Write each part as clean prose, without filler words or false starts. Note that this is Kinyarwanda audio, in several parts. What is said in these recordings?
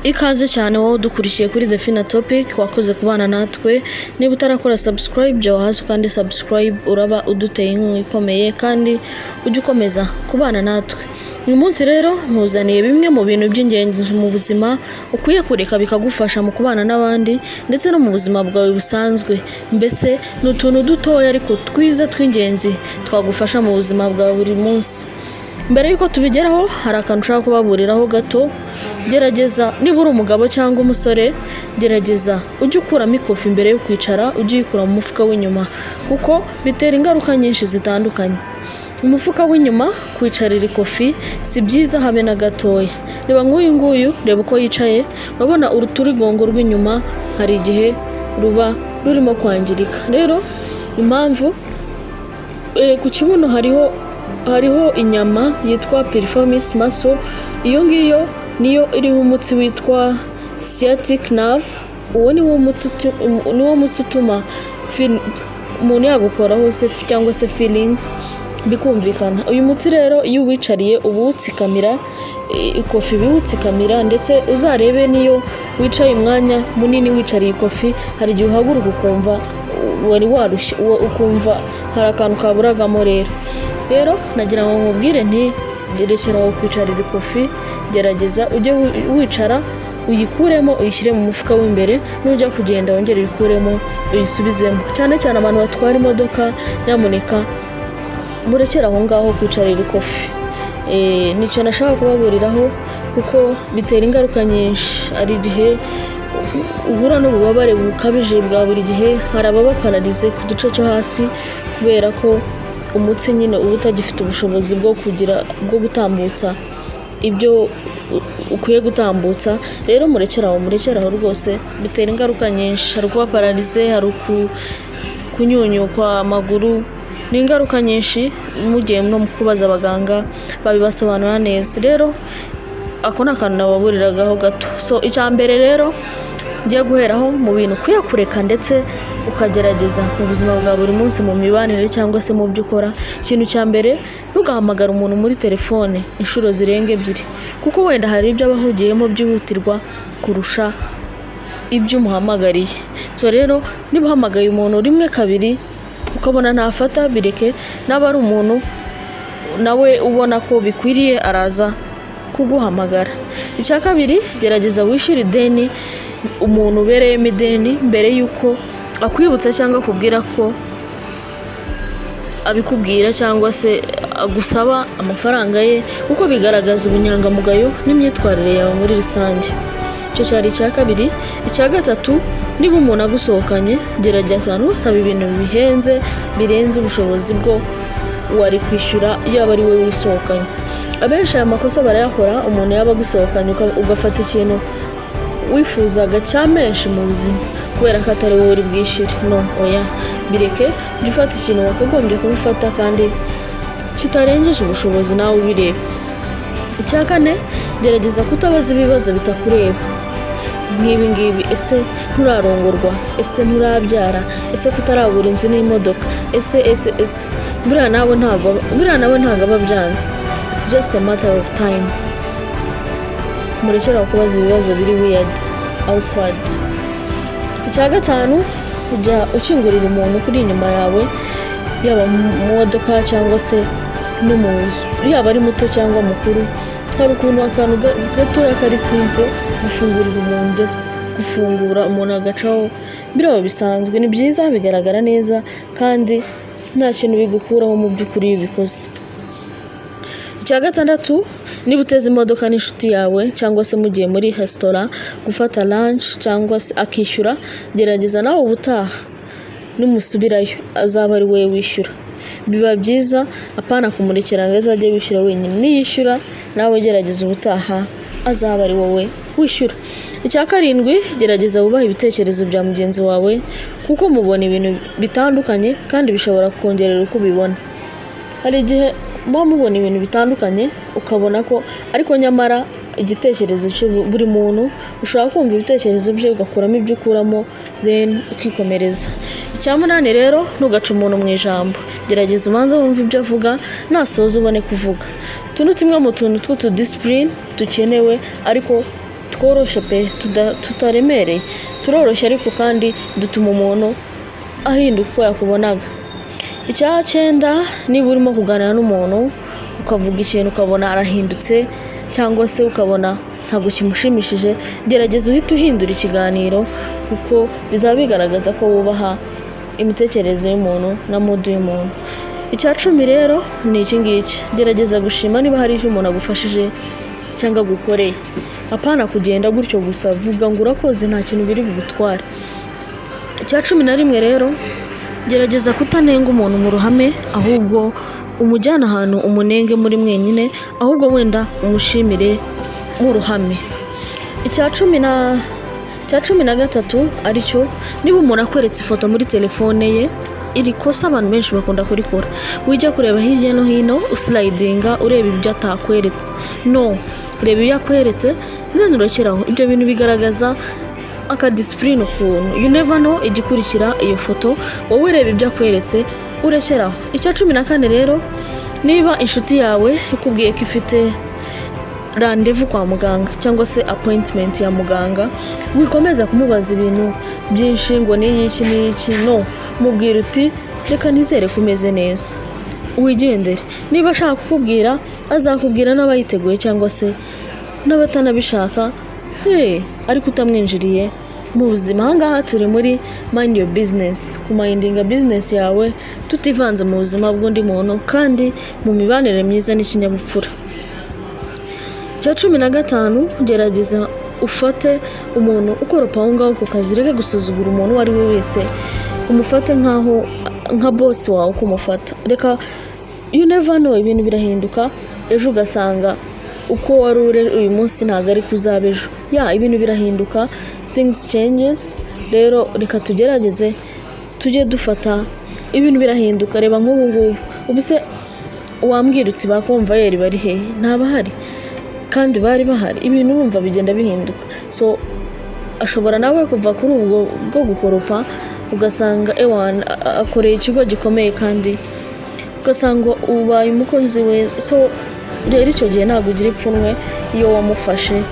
Ikaze cyane wowe dukurikiye kuri The Fina Topic wakoze kubana natwe. Niba utarakora subscribe jya hasi kandi subscribe uraba uduteye inkunga ikomeye kandi ujye ukomeza kubana natwe. Uyu munsi rero mpuzaniye bimwe mu bintu by'ingenzi mu buzima ukwiye kureka bikagufasha mu kubana n'abandi ndetse no mu buzima bwawe busanzwe. Mbese n'utuntu dutoya ariko twiza tw'ingenzi twagufasha mu buzima bwawe buri munsi. Mbere yuko tubigeraho hari akantu ushaka kubaburiraho gato. Gerageza niba uri umugabo cyangwa umusore, gerageza ujye ukuramo ikofi mbere yo kwicara, ujye uyikura mu mufuka w'inyuma kuko bitera ingaruka nyinshi zitandukanye. Umufuka w'inyuma kwicarira ikofi si byiza habe na gatoya. Reba nk'uyu nguyu, reba uko yicaye, urabona uruturigongo rw'inyuma hari igihe ruba rurimo kwangirika. Rero impamvu ku kibuno hariho inyama yitwa piriformis muscle. Iyo ngiyo niyo iriho umutsi witwa sciatic nerve. Uwo niwo mutsi utuma umuntu yagukoraho se cyangwa se feelings bikumvikana. Uyu mutsi rero iyo wicariye ubutsikamira ikofi biwutsikamira, ndetse uzarebe niyo wicaye umwanya munini wicariye ikofi hari igihe uhaguruka ukumva wari warushye, ukumva hari akantu kaburagamo. Rero nagira ngo nkubwire nti gerekera aho kwicarira ikofi, gerageza ujye wicara uyikuremo uyishyire mu mufuka w'imbere, nujya kugenda wongere uyikuremo uyisubizemo. Cyane cyane abantu batwara imodoka, nyamuneka murekera aho ngaho kwicarira ikofi. Nicyo nashaka kubaburiraho kuko bitera ingaruka nyinshi. Ari igihe uhura n'ububabare bukabije bwa buri gihe, hari ababa paralize ku gice cyo hasi kubera ko umutsi nyine uba utagifite ubushobozi bwo gutambutsa ibyo ukwiye gutambutsa. Rero murekeraho rwose, bitera ingaruka nyinshi. Hari kuba paralize, hari kunyunyukwa amaguru, ni ingaruka nyinshi. Mugiye no kubaza abaganga babibasobanura neza. Rero ako ni akantu nababuriragaho gato. So icya mbere rero ngiye guheraho mu bintu ukwiye kureka ndetse ukagerageza mu buzima bwa buri munsi, mu mibanire cyangwa se mu byo ukora. Ikintu cya mbere, ntugahamagara umuntu muri telefone inshuro zirenga 2 kuko wenda hari ibyo abahugiyemo byihutirwa kurusha ibyo umuhamagariye. So rero niba uhamagaye umuntu rimwe kabiri ukabona ntafata, bireke. Naba ari umuntu nawe ubona ko bikwiriye araza kuguhamagara. Icya kabiri, gerageza wishyure ideni umuntu ubereyemo ideni mbere yuko akwibutsa cyangwa akubwira ko abikubwira cyangwa se agusaba amafaranga ye, kuko bigaragaza ubunyangamugayo n'imyitwarire yawe muri rusange. Icyo cyari icya kabiri. Icya gatatu, niba umuntu agusohokanye, gerageza ntusaba ibintu bihenze birenze ubushobozi bwo wari kwishyura yaba ari wowe wisohokanye. Abenshi aya makosa barayakora. Umuntu yaba agusohokanye ugafata ikintu wifuzaga cya menshi mu buzima kubera ko atari wowe uri bwishyure. No, oya, bireke. Jya ufata ikintu wakagombye kubifata kandi kitarengeje ubushobozi nawe ubireba. Icya kane, gerageza kutabaza ibibazo bitakureba nk'ibi ngibi: ese nturarongorwa, ese nturabyara, ese kutarabura inzu n'imodoka, ese buriya nabo ntago aba byanze. It's just a matter of time. Murekera kubaza ibibazo biri weird, awkward. Icya gatanu, ujya ukingurira umuntu kuri inyuma yawe, yaba mu modoka cyangwa se no mu nzu, yaba ari muto cyangwa mukuru. Hari ukuntu akantu gatoya kari simple gufungurira umuntu, just gufungura umuntu agacaho, biraba bisanzwe, ni byiza, bigaragara neza kandi nta kintu bigukuraho mu by'ukuri iyo ubikoze. Icya gatandatu, niba uteze imodoka n'inshuti yawe cyangwa se mugiye muri restaurant gufata lunch cyangwa se akishyura, gerageza nawe ubutaha nimusubirayo azaba ari wowe wishyura. Biba byiza apana kumurekera ngo azajye wishyura wenyine. Niyishyura nawe gerageza ubutaha azaba ari wowe wishyura. Icya karindwi, gerageza wubaha ibitekerezo bya mugenzi wawe kuko mubona ibintu bitandukanye kandi bishobora kongerera uko ubibona. Hari igihe muba mubona ibintu bitandukanye ukabona ko ariko nyamara igitekerezo cyo buri muntu ushobora kumva ibitekerezo bye ugakuramo ibyo ukuramo, then ukikomereza. Icya munani rero, ntugace umuntu mu ijambo. Gerageza umanze wumva ibyo avuga, nasoza ubone kuvuga. Tuntu tumwe mu tuntu tw'utu discipline dukenewe, ariko tworoshe pe tutaremereye, turoroshye ariko kandi dutuma umuntu ahinduka uko yakubonaga. Icya 9, niba urimo kuganira n'umuntu ukavuga ikintu ukabona arahindutse cyangwa se ukabona ntabwo kimushimishije, gerageza uhite uhindura ikiganiro kuko bizaba bigaragaza ko wubaha imitekerereze y'umuntu na mood y'umuntu. Icya 10 rero ni iki ngiki, gerageza gushima niba hari icyo umuntu agufashije cyangwa gukoreye, apana kugenda gutyo gusa vuga ngo urakoze nta kintu biri bugutware. Icya 11 rero, gerageza kutanenga umuntu mu ruhame, ahubwo umujyana ahantu umunenge muri mwenyine, ahubwo wenda umushimire mu ruhame. Icya 13 aricyo, niba umuntu akweretse ifoto muri telefone ye, iri kosa abantu benshi bakunda kurikora, wijya kureba hirya no hino uslidinga ureba ibyo atakweretse. No, reba ibyo akweretse none urekeraho. Ibyo bintu bigaragaza discipline ukuntu you never know igikurikira iyo foto, wowe reba ibyo akweretse urekeraho. Icya 14 rero, niba inshuti yawe ikubwiye ko ifite rendezvous kwa muganga cyangwa se appointment ya muganga, wikomeza kumubaza ibintu byinshi ngo ni iki. No, mubwira uti reka nizere kumeze neza, wigendere. Niba ashaka kukubwira azakubwira n'abayiteguye cyangwa se n'abatanabishaka, ariko utamwinjiriye mu buzima. Ahangaha turi muri mind your business, kumindinga business yawe tutivanze mu buzima bw'undi muntu kandi mu mibanire myiza n'ikinyabupfura. Icya 15, gerageza ufate umuntu ukoropa aho ngaho ku kazi, reke gusuzugura umuntu uwo ari we wese, umufate nka boss wawe kumufata. Reka you never know, ibintu birahinduka, ejo ugasanga uko wari uri uyu munsi ntabwo ari kuzaba ejo. Ibintu birahinduka, things changes. Rero reka tugerageze tujye dufata, ibintu birahinduka. Reba nk'ubu ngubu, ubuse wambwira uti bakumva yeri bari he, ntabahari kandi bari bahari. Ibintu urumva bigenda bihinduka, so ashobora nawe kuva kuri ubwo bwo gukoropa ugasanga akoreye ikigo gikomeye kandi ugasanga ubaye umukozi we. So rero icyo gihe ntabwo ugira ipfunwe iyo wamufashe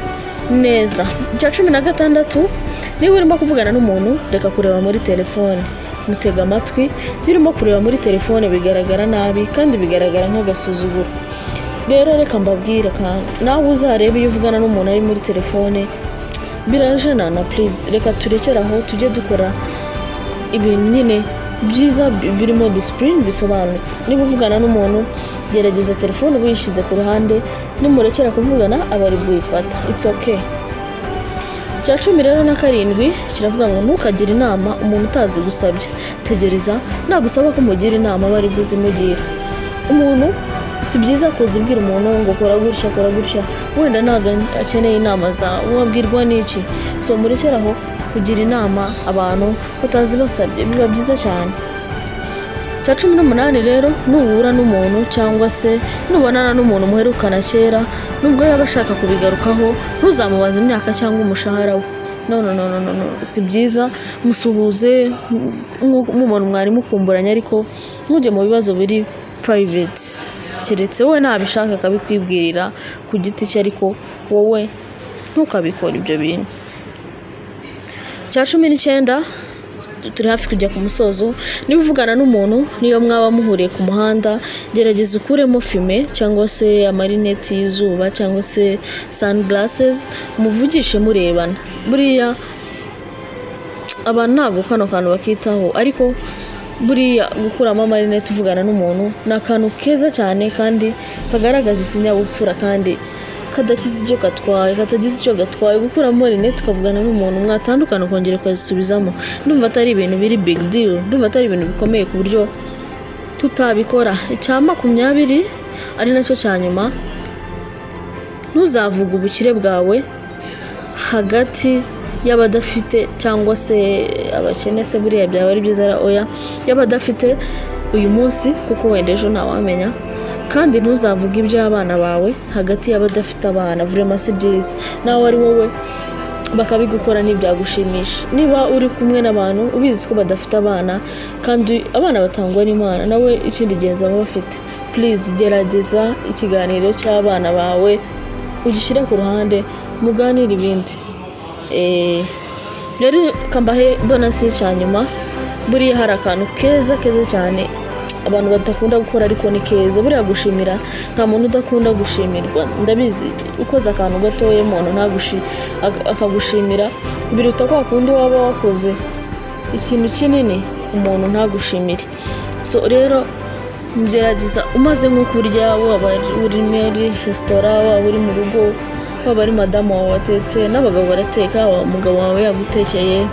neza. Icya 16, niba urimo kuvugana n'umuntu reka kureba muri telefone, mutega amatwi. Iyo urimo kureba muri telefone bigaragara nabi kandi bigaragara nk'agasuzuguro. Rero reka mbabwire kandi nawe uzarebe iyo uvugana n'umuntu ari muri telefone birajenana. Please reka turekeraho tujye dukora ibintu nyine byiza birimo discipline bisobanutse. Niba uvugana n'umuntu gerageza telefone uyishyize ku ruhande, nimurekera kuvugana aba ari buyifata, it's okay. Icya 17 kiravuga ngo ntukagire inama umuntu utazi gusabye, tegereza nagusaba ko mugira inama bari buzimugira. Umuntu si byiza kuzibwira umuntu ngo kora gutya, wenda ntago akeneye inama zawe, wabwirwa n'iki? So murekeraho kugira inama abantu batazi basabye, biba byiza cyane. Icya 18 rero, nuhura n'umuntu cyangwa se nubonana n'umuntu muherukana kera, nubwo yaba ashaka kubigarukaho, ntuzamubaze imyaka cyangwa umushahara we. No, si byiza. Musuhuze nk'umuntu mwari mukumburanye, ariko ntujye mu bibazo biri private, keretse wowe ntabishaka akabikwibwirira ku giti cye, ariko wowe ntukabikora ibyo bintu. Icya 19, turi hafi kujya ku musozo. Niba uvugana n'umuntu, niyo mwaba muhuriye ku muhanda, gerageza ukuremo fime cyangwa se amarineti y'izuba cyangwa se sunglasses, muvugishe murebana. Buriya abantu ntabwo kano kantu bakitaho, ariko buriya gukuramo amarineti uvugana n'umuntu ni akantu keza cyane kandi kagaragaza ikinyabupfura kandi kadakiza icyo gatwaye, katagize icyo gatwaye. Gukuramo amarineti ukavugana n'umuntu mwatandukana ukongera ukazisubizamo, ndumva atari ibintu biri big deal, ndumva atari ibintu bikomeye ku buryo tutabikora. Icya 20 ari nacyo cya nyuma, ntuzavuga ubukire bwawe hagati y'abadafite cyangwa se abakene. Se buriya byaba ari byiza oya y'abadafite uyu munsi, kuko wenda ejo ntawamenya. Kandi ntuzavuga iby'abana bawe hagati y'abadafite abana, vraiment si byiza. Nawe ari wowe bakabigukora ntibyagushimisha. Niba uri kumwe n'abantu ubizi ko badafite abana kandi abana batangwa n'Imana, nawe ikindi gihe zaba bafite, please gerageza ikiganiro cy'abana bawe ugishyire ku ruhande, muganira ibindi. Rero kambahe bonasi cyanyuma, buriya hari akantu keza cyane abantu badakunda gukora ariko ni keza. Buriya gushimira, nta muntu udakunda gushimirwa. Ndabizi ukoze akantu gatoye umuntu akagushimira biruta kwa kundi waba wakoze ikintu kinini umuntu ntagushimire. So rero mugerageza umaze nko kurya, waba uri muri resitora, waba uri mu rugo, waba ari madamu wawe watetse, n'abagabo barateka, umugabo wawe yagutekeye,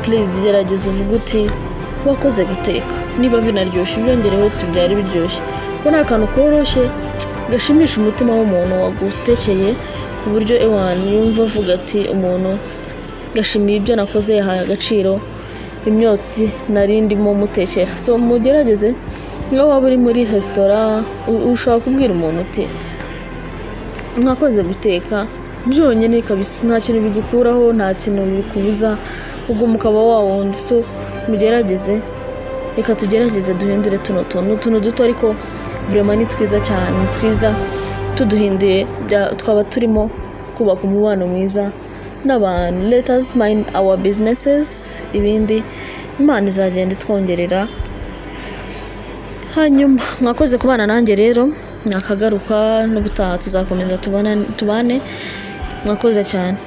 please gerageza uvuga uti wakoze guteka. Niba binaryoshye byongereho tubyari biryoshye, ko nta kantu koroshye gashimisha umutima w'umuntu wagutekeye ku buryo yumva avuga ati umuntu gashimiye ibyo nakoze, yahaye agaciro imyotsi narindimo mutekera. So mugerageze, niba waba uri muri resitora ushobora kubwira umuntu uti mwakoze guteka, byonyine kabisa, nta kintu bigukuraho, nta kintu bikubuza ubwo mukaba wawundi. So mugerageze, reka tugerageze duhindure tuno duto ariko vraiment ni twiza cyane, ni twiza. Tuduhinduye twaba turimo kubaka umubano mwiza n'abantu. Let us mind our businesses, ibindi Imana izagenda itwongerera. Hanyuma mwakoze kubana nanjye, rero nakagaruka no gutaha tuzakomeza tubane. Mwakoze cyane.